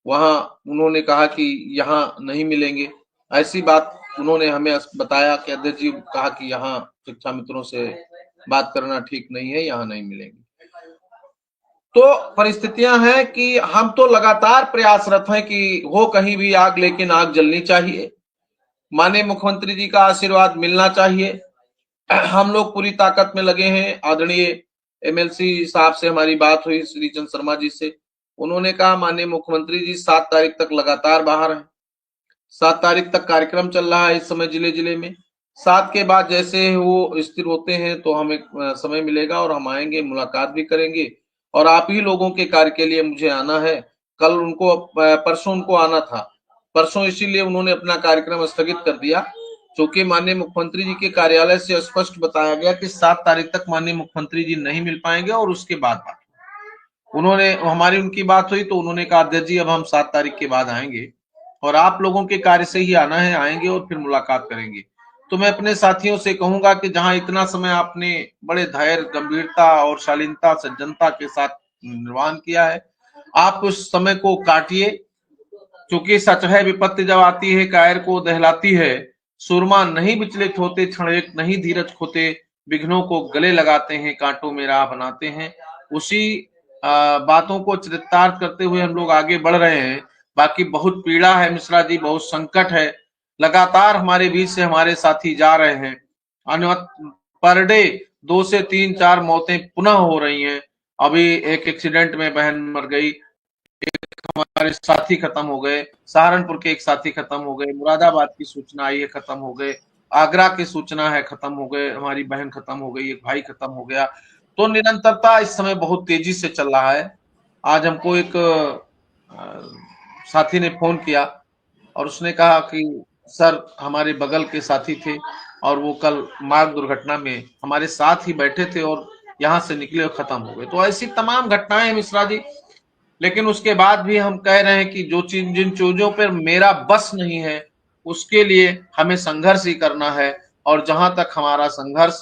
वहां उन्होंने कहा कि यहाँ नहीं मिलेंगे। ऐसी बात उन्होंने हमें बताया कि अध्यक्ष जी कहा कि यहाँ शिक्षा मित्रों से बात करना ठीक नहीं है, यहाँ नहीं मिलेंगे। तो परिस्थितियां हैं कि हम तो लगातार प्रयासरत हैं कि हो कहीं भी आग, लेकिन आग जलनी चाहिए। माननीय मुख्यमंत्री जी का आशीर्वाद मिलना चाहिए। हम लोग पूरी ताकत में लगे हैं। आदरणीय एमएलसी साहब से हमारी बात हुई, श्री चंद शर्मा जी से। उन्होंने कहा माननीय मुख्यमंत्री जी 7 तारीख तक लगातार बाहर हैं। 7 तारीख तक कार्यक्रम चल रहा है इस समय जिले जिले में। 7 के बाद जैसे वो स्थिर होते हैं तो हमें समय मिलेगा और हम आएंगे, मुलाकात भी करेंगे। और आप ही लोगों के कार्य के लिए मुझे आना है। कल उनको परसों उनको आना था, परसों इसीलिए उन्होंने अपना कार्यक्रम स्थगित कर दिया, क्योंकि माननीय मुख्यमंत्री जी के कार्यालय से स्पष्ट बताया गया कि 7 तारीख तक माननीय मुख्यमंत्री जी नहीं मिल पाएंगे और उसके बाद उन्होंने हमारी उनकी बात हुई तो उन्होंने कहा अध्यक्ष जी अब हम 7 तारीख के बाद आएंगे और आप लोगों के कार्य से ही आना है, आएंगे और फिर मुलाकात करेंगे। तो मैं अपने साथियों से कहूंगा कि जहां इतना समय आपने बड़े धैर्य, गंभीरता और शालीनता, सज्जनता के साथ निर्वहन किया है, आप उस समय को काटिए। क्योंकि सच है, विपत्ति जब आती है कायर को दहलाती है। सुरमा नहीं विचलित होते, क्षण एक नहीं धीरज खोते, विघ्नों को गले लगाते हैं, कांटों में राह बनाते हैं। उसी बातों को चरितार्थ करते हुए हम लोग आगे बढ़ रहे हैं। बाकी बहुत पीड़ा है मिश्रा जी, बहुत संकट है। लगातार हमारे बीच से हमारे साथी जा रहे हैं। पर डे 2 से 3 4 मौतें पुनः हो रही हैं। अभी एक एक्सीडेंट में बहन मर गई, हमारे साथी खत्म हो गए, सहारनपुर के एक साथी खत्म हो गए, मुरादाबाद की सूचना आई है खत्म हो गए, आगरा की सूचना है खत्म हो गए, हमारी बहन खत्म हो गई, एक भाई खत्म हो गया। तो निरंतरता इस समय बहुत तेजी से चल रहा है। आज हमको एक साथी ने फोन किया और उसने कहा कि सर हमारे बगल के साथी थे और वो कल मार्ग दुर्घटना में हमारे साथ ही बैठे थे और यहाँ से निकले और खत्म हो गए। तो ऐसी तमाम घटनाएं हैं मिश्रा जी। लेकिन उसके बाद भी हम कह रहे हैं कि जो चीज, जिन चीजों पर मेरा बस नहीं है उसके लिए हमें संघर्ष ही करना है। और जहां तक हमारा संघर्ष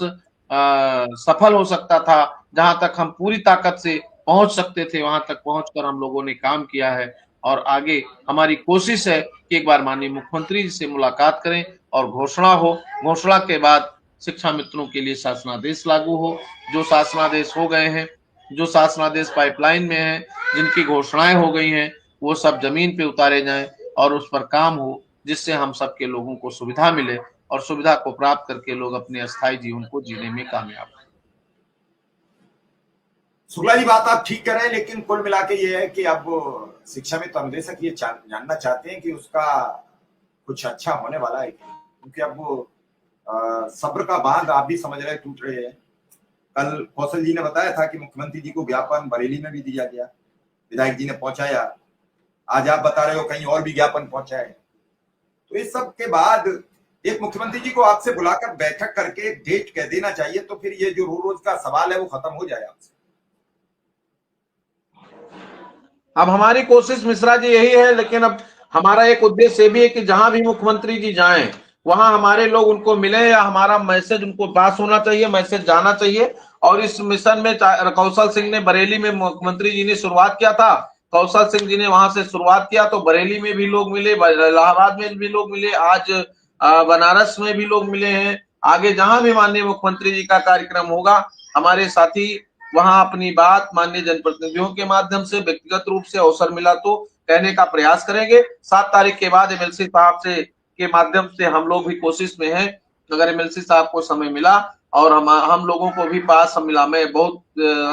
सफल हो सकता था, जहां तक हम पूरी ताकत से पहुंच सकते थे, वहां तक पहुंचकर हम लोगों ने काम किया है। और आगे हमारी कोशिश है कि एक बार माननीय मुख्यमंत्री जी से मुलाकात करें और घोषणा हो। घोषणा के बाद शिक्षा मित्रों के लिए शासनादेश लागू हो। जो शासनादेश हो गए हैं, जो शासनादेश पाइपलाइन में है, जिनकी घोषणाएं हो गई हैं, वो सब जमीन पे उतारे जाएं और उस पर काम हो, जिससे हम सबके लोगों को सुविधा मिले और सुविधा को प्राप्त करके लोग अपने अस्थायी जीवन को जीने में कामयाब हैं। शुक्ला जी बात आप ठीक कर रहे हैं, लेकिन कुल मिला के ये है कि अब शिक्षा में तो अनुदेशक ये जानना चाहते हैं कि उसका कुछ अच्छा होने वाला है, क्योंकि अब वो सब्र का बांध आप भी समझ रहे टूट रहे हैं। कल कौशल जी ने बताया था कि मुख्यमंत्री जी को ज्ञापन बरेली में भी दिया गया, विधायक जी ने पहुंचाया। आज आप बता रहे हो कहीं और भी ज्ञापन पहुंचा है। तो इस सब के बाद एक मुख्यमंत्री जी को आपसे बुलाकर बैठक करके डेट कह देना चाहिए, तो फिर ये जो रोज का सवाल है वो खत्म हो जाए आपसे। अब हमारी कोशिश मिश्रा जी यही है, लेकिन अब हमारा एक उद्देश्य भी है कि जहां भी मुख्यमंत्री जी जाएं वहां हमारे लोग उनको मिले, या हमारा मैसेज उनको पास होना चाहिए, मैसेज जाना चाहिए। और इस मिशन में कौशल सिंह ने बरेली में मुख्यमंत्री जी ने शुरुआत किया था, कौशल सिंह जी ने वहां से शुरुआत किया तो बरेली में भी लोग मिले, इलाहाबाद में भी लोग मिले, आज बनारस में भी लोग मिले हैं। आगे जहां भी माननीय मुख्यमंत्री जी का कार्यक्रम होगा, हमारे साथी वहां अपनी बात माननीय जनप्रतिनिधियों के माध्यम से व्यक्तिगत रूप से अवसर मिला तो कहने का प्रयास करेंगे। 7 तारीख के बाद एमएलसी साहब से के माध्यम से हम लोग भी कोशिश में हैं, अगर एमएलसी साहब को समय मिला और हम लोगों को भी पास मिला, मैं बहुत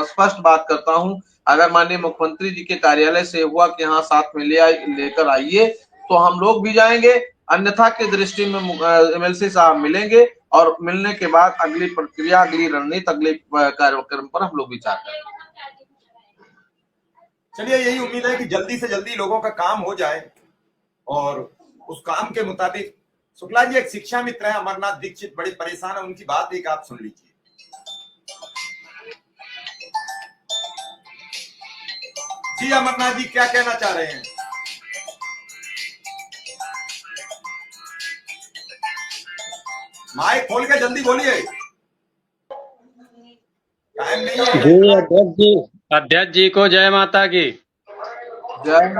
स्पष्ट बात करता हूं, अगर माननीय मुख्यमंत्री जी के कार्यालय से हुआ कि हाँ साथ में लेकर आइए तो हम लोग भी जाएंगे। अन्यथा की दृष्टि में एमएलसी साहब मिलेंगे और मिलने के बाद अगली प्रक्रिया, अगली रणनीति, अगले कार्यक्रम पर हम लोग विचार करेंगे। चलिए, यही उम्मीद है कि जल्दी से जल्दी लोगों का काम हो जाए और उस काम के मुताबिक। शुक्ला जी एक शिक्षा मित्र है अमरनाथ दीक्षित, बड़े परेशान है, उनकी बात एक आप सुन लीजिए। जी अमरनाथ जी क्या कहना चाह रहे हैं? माइक खोल के जल्दी बोलिए, टाइम नहीं है। जी अध्यक्ष जी को जय माता की। जय